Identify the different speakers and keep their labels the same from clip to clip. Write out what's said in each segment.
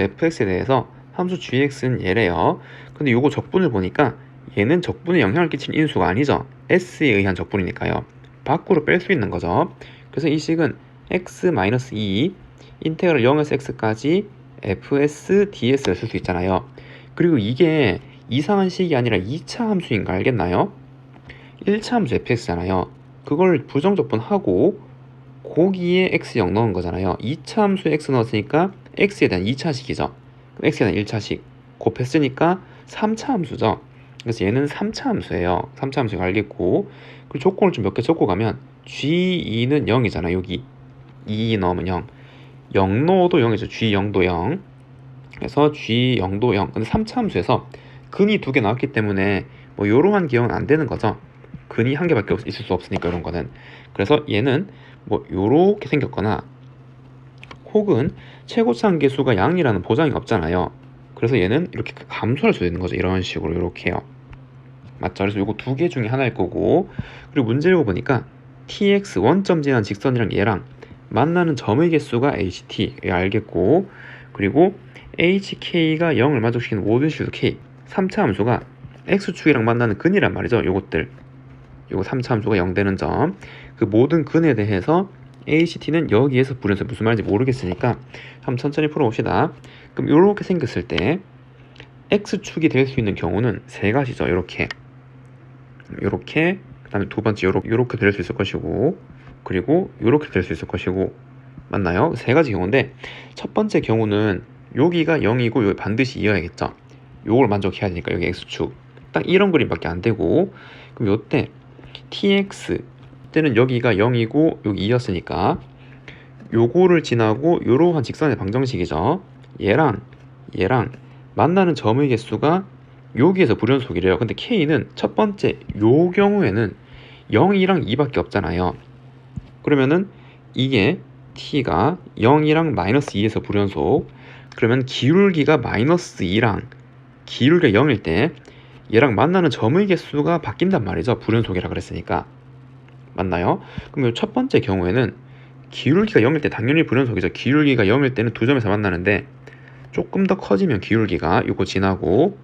Speaker 1: fx에 대해서 함수 gx는 얘래요. 근데 요거 적분을 보니까 얘는 적분에 영향을 끼친 인수가 아니죠. s에 의한 적분이니까요. 밖으로 뺄 수 있는 거죠. 그래서 이 식은 x-2 인테그랄 0에서 x까지 fs ds를 쓸 수 있잖아요. 그리고 이게 이상한 식이 아니라 2차 함수인 거 알겠나요? 1차 함수 fx잖아요. 그걸 부정적분하고 거기에 x0 넣은 거잖아요. 2차 함수에 x 넣었으니까 x에 대한 2차식이죠. x에 대한 1차식 곱했으니까 3차 함수죠. 그래서 얘는 3차 함수예요. 3차 함수 알겠고, 그리고 조건을 좀 몇 개 적고 가면 g2는 0이잖아. 여기 2 넣으면 0, 0 넣어도 0이죠. g0도 0. 그래서 g0도 0. 근데 3차 함수에서 근이 2개 나왔기 때문에 뭐 이러한 기형은 안 되는 거죠. 근이 한 개밖에 있을 수 없으니까 이런 거는. 그래서 얘는 뭐 요렇게 생겼거나 혹은 최고차 한계수가 양이라는 보장이 없잖아요. 그래서 얘는 이렇게 감소할 수 있는 거죠. 이런 식으로 이렇게요. 맞죠? 그래서 요거 두 개 중에 하나일 거고, 그리고 문제 읽어보니까 tx 원점 지난 직선이랑 얘랑 만나는 점의 개수가 ht 알겠고, 그리고 hk가 0을 만족시키는 모든 실수 k 3차 함수가 x축이랑 만나는 근이란 말이죠. 요것들 요거 3차 함수가 0 되는 점, 그 모든 근에 대해서 HT는 여기에서 불연서 무슨 말인지 모르겠으니까 한번 천천히 풀어봅시다. 그럼 이렇게 생겼을 때 X축이 될 수 있는 경우는 세 가지죠. 이렇게 그 다음에 두 번째 요렇게 될 수 있을 것이고, 그리고 요렇게 될 수 있을 것이고, 맞나요? 세 가지 경우인데, 첫 번째 경우는 여기가 0이고 여기 반드시 이어야겠죠. 요걸 만족해야 되니까 여기 X축 딱 이런 그림밖에 안 되고, 그럼 요때 tx 때는 여기가 0이고 여기 2였으니까 요거를 지나고 요러한 직선의 방정식이죠. 얘랑 만나는 점의 개수가 여기에서 불연속이래요. 근데 k는 첫 번째 요 경우에는 0이랑 2밖에 없잖아요. 그러면은 이게 t가 0이랑 마이너스 2에서 불연속, 그러면 기울기가 마이너스 2랑 기울기가 0일 때 얘랑 만나는 점의 개수가 바뀐단 말이죠. 불연속이라 그랬으니까. 맞나요? 그럼 첫 번째 경우에는 기울기가 0일 때 당연히 불연속이죠. 기울기가 0일 때는 두 점에서 만나는데 조금 더 커지면 기울기가 요거 지나고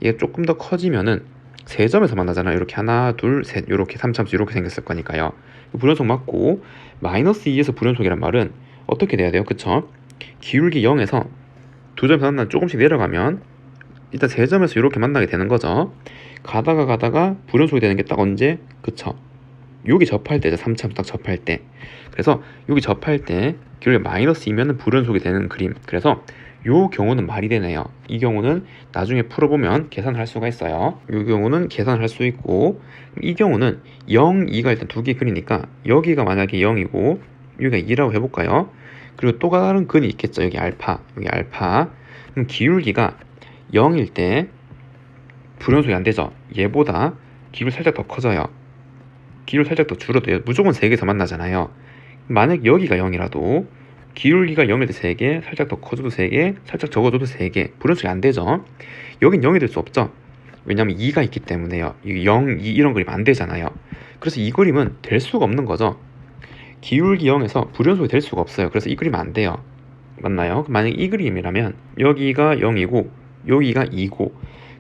Speaker 1: 얘 조금 더 커지면은 세 점에서 만나잖아요. 이렇게 하나 둘 셋 이렇게 3참수 이렇게 생겼을 거니까요. 불연속 맞고, 마이너스 2에서 불연속이란 말은 어떻게 돼야 돼요? 그쵸? 기울기 0에서 두 점에서 만나면 조금씩 내려가면 일단 세 점에서 이렇게 만나게 되는 거죠. 가다가 불연속이 되는 게 딱 언제? 그쵸? 여기 접할 때죠. 3차 딱 접할 때. 그래서 여기 접할 때 기울기 마이너스 2면은 불연속이 되는 그림. 그래서 요 경우는 말이 되네요. 이 경우는 나중에 풀어보면 계산할 수가 있어요. 요 경우는 계산할 수 있고, 이 경우는 0, 2가 일단 두 개 근이니까 여기가 만약에 0이고 여기가 2라고 해볼까요? 그리고 또 다른 근이 있겠죠. 여기 알파. 그럼 기울기가 0일 때 불연속이 안 되죠. 얘보다 기울기 살짝 더 커져요. 기울기 살짝 더 줄어도 무조건 3개에서 만나잖아요. 만약 여기가 0이라도 기울기가 0일 때 3개, 살짝 더 커져도 3개, 살짝 적어줘도 3개, 불연속이 안 되죠. 여긴 0이 될 수 없죠. 왜냐면 2가 있기 때문에요. 0, 2 이런 그림 안 되잖아요. 그래서 이 그림은 될 수가 없는 거죠. 기울기 0에서 불연속이 될 수가 없어요. 그래서 이 그림 안 돼요. 맞나요? 만약 이 그림이라면 여기가 0이고 여기가 2고,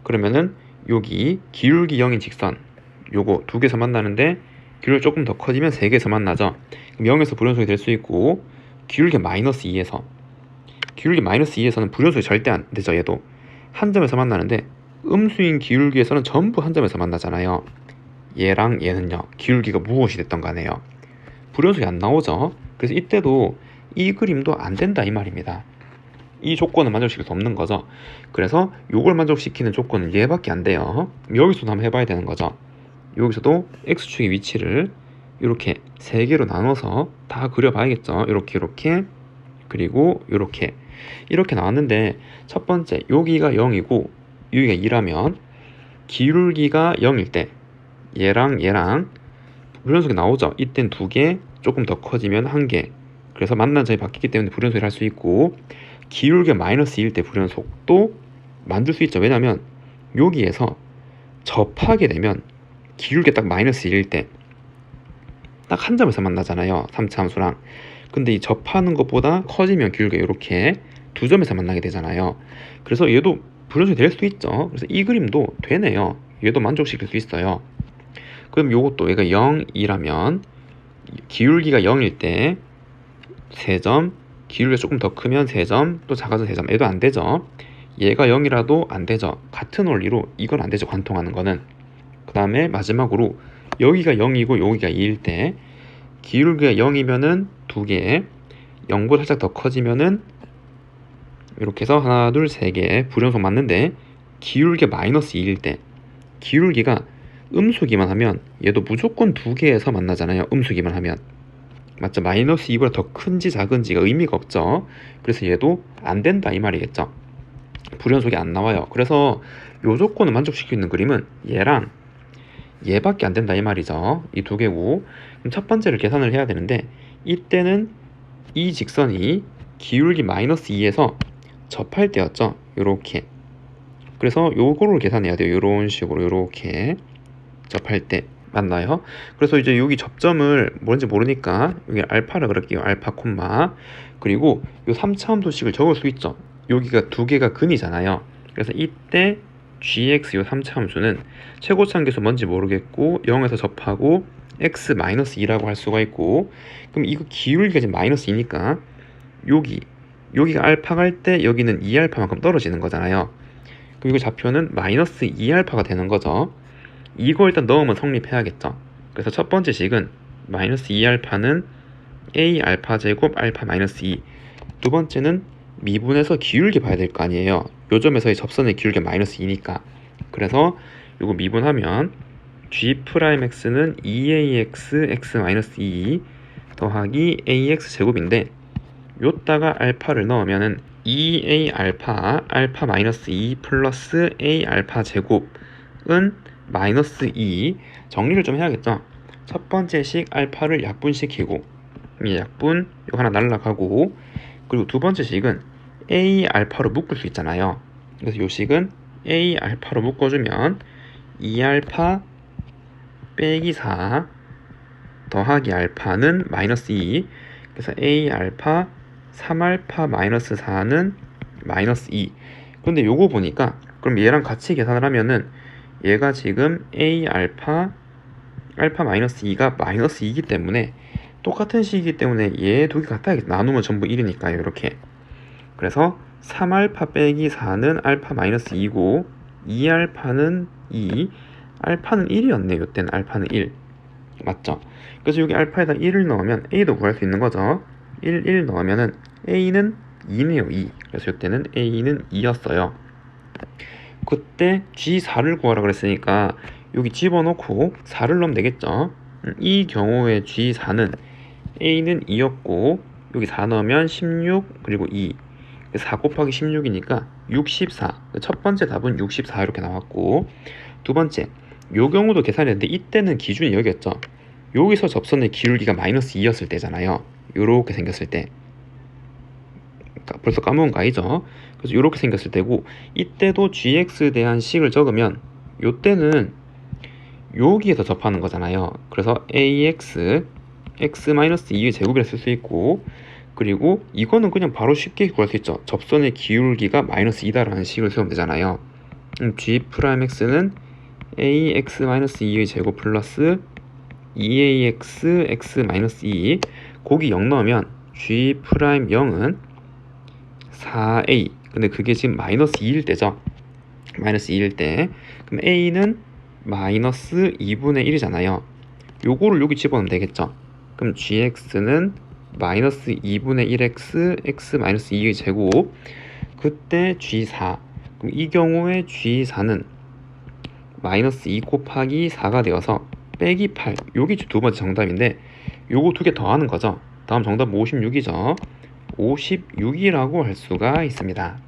Speaker 1: 그러면은 여기 기울기 0인 직선 요거 두 개에서 만나는데 기울기가 조금 더 커지면 3개에서 만나죠. 그럼 0에서 불연속이 될 수 있고, 기울기 마이너스 2에서는 불연속이 절대 안 되죠. 얘도 한 점에서 만나는데 음수인 기울기에서는 전부 한 점에서 만나잖아요. 얘랑 얘는요, 기울기가 무엇이 됐던 간에요, 불연속이 안 나오죠. 그래서 이때도 이 그림도 안 된다 이 말입니다. 이 조건을 만족시킬 수 없는 거죠. 그래서 요걸 만족시키는 조건은 얘밖에 안 돼요. 여기서도 한번 해봐야 되는 거죠. 여기서도 x축의 위치를 이렇게 세 개로 나눠서 다 그려봐야겠죠. 이렇게 그리고 이렇게 나왔는데, 첫 번째 여기가 0이고 여기가 2라면 기울기가 0일 때 얘랑 불연속이 나오죠. 이땐 2개, 조금 더 커지면 1개. 그래서 만난 점이 바뀌기 때문에 불연속을 할 수 있고, 기울기가 마이너스 2일 때 불연속도 만들 수 있죠. 왜냐면 여기에서 접하게 되면 기울기가 딱 마이너스 1일 때 딱 한 점에서 만나잖아요. 3차 함수랑. 근데 이 접하는 것보다 커지면 기울기가 이렇게 두 점에서 만나게 되잖아요. 그래서 얘도 불연속이 될 수도 있죠. 그래서 이 그림도 되네요. 얘도 만족시킬 수 있어요. 그럼 요것도 얘가 0이라면 기울기가 0일 때 3점, 기울기가 조금 더 크면 3점, 또 작아서 3점. 얘도 안 되죠. 얘가 0이라도 안 되죠. 같은 원리로 이건 안 되죠. 관통하는 거는. 그 다음에 마지막으로 여기가 0이고 여기가 2일 때 기울기가 0이면은 2개, 0보다 살짝 더 커지면은 이렇게 해서 하나, 둘, 3개 불연속 맞는데 기울기가 마이너스 2일 때 기울기가 음수기만 하면 얘도 무조건 2개에서 만나잖아요. 음수기만 하면. 맞죠? 마이너스 2보다 더 큰지 작은지가 의미가 없죠. 그래서 얘도 안 된다 이 말이겠죠. 불연속이 안 나와요. 그래서 요 조건을 만족시키는 그림은 얘랑 얘밖에 안 된다 이 말이죠. 이 두 개고. 그럼 첫 번째를 계산을 해야 되는데 이때는 이 직선이 기울기 마이너스 2에서 접할 때였죠. 요렇게. 그래서 요거를 계산해야 돼요. 요런 식으로 요렇게 접할 때 맞나요? 그래서 이제 여기 접점을 뭔지 모르니까 여기 알파를 그릴게요. 알파 콤마. 그리고 요 3차함수식을 적을 수 있죠. 여기가 두 개가 근이잖아요. 그래서 이때 gx 요 3차함수는 최고차함계수 뭔지 모르겠고 0에서 접하고 x-2라고 할 수가 있고, 그럼 이거 기울기가 지금 마이너스 2니까 여기가 알파 갈 때 여기는 2알파만큼 떨어지는 거잖아요. 그럼 이거 좌표는 마이너스 2알파가 되는 거죠. 이거 일단 넣으면 성립해야겠죠. 그래서 첫 번째 식은 마이너스 2알파는 a 알파 제곱 알파 마이너스 2. 두 번째는 미분해서 기울기 봐야 될 거 아니에요. 요 점에서의 접선의 기울기가 마이너스 2니까. 그래서 요거 미분하면 g'x는 2ax x 마이너스 2 더하기 ax 제곱인데 요따가 알파를 넣으면은 2a 알파 알파 마이너스 2 플러스 a 알파 제곱은 마이너스 2. 정리를 좀 해야겠죠. 첫 번째 식 알파를 약분시키고 이 약분 이거 하나 날라가고, 그리고 두 번째 식은 a 알파로 묶을 수 있잖아요. 그래서 요 식은 a 알파로 묶어주면 2알파 빼기 4 더하기 알파는 마이너스 2. 그래서 a 알파 3알파 마이너스 4는 마이너스 2. 근데 요거 보니까 그럼 얘랑 같이 계산을 하면은 얘가 지금 a 알파 알파 마이너스 2가 마이너스 2이기 때문에 똑같은 식이기 때문에 얘 두 개 같아야겠다. 나누면 전부 1이니까요. 이렇게. 그래서 3알파 빼기 4는 알파 마이너스 2고 2알파는 2, 알파는 1이었네요. 요때는 알파는 1. 맞죠? 그래서 여기 알파에다 1을 넣으면 a도 구할 수 있는 거죠. 1 넣으면은 a는 2네요. 2. 그래서 요때는 a는 2였어요. 그때 G4를 구하라 그랬으니까 여기 집어넣고 4를 넣으면 되겠죠. 이 경우에 G4는 A는 2였고 여기 4 넣으면 16 그리고 2, 4 곱하기 16이니까 64. 첫 번째 답은 64 이렇게 나왔고, 두 번째 요 경우도 계산했는데 이때는 기준이 여기였죠. 여기서 접선의 기울기가 마이너스 2였을 때잖아요. 요렇게 생겼을 때. 벌써 까먹은 거 아니죠? 그래서 이렇게 생겼을 때고, 이때도 gx에 대한 식을 적으면 요때는 여기에서 접하는 거잖아요. 그래서 ax x-2의 제곱이라 쓸 수 있고, 그리고 이거는 그냥 바로 쉽게 구할 수 있죠. 접선의 기울기가 마이너스 2다라는 식을 세우면 되잖아요. g'x는 ax-2의 제곱 플러스 2ax x-2, 거기 0 넣으면 g'0은 4a. 근데 그게 지금 마이너스 2일 때죠. 마이너스 2일 때. 그럼 a는 마이너스 2분의 1이잖아요. 요거를 여기 집어넣으면 되겠죠. 그럼 gx는 마이너스 2분의 1x x 마이너스 2의 제곱. 그때 g4. 그럼 이 경우에 g4는 마이너스 2 곱하기 4가 되어서 빼기 8. 요게 두 번째 정답인데 요거 두 개 더하는 거죠. 다음 정답 56이죠. 56이라고 할 수가 있습니다.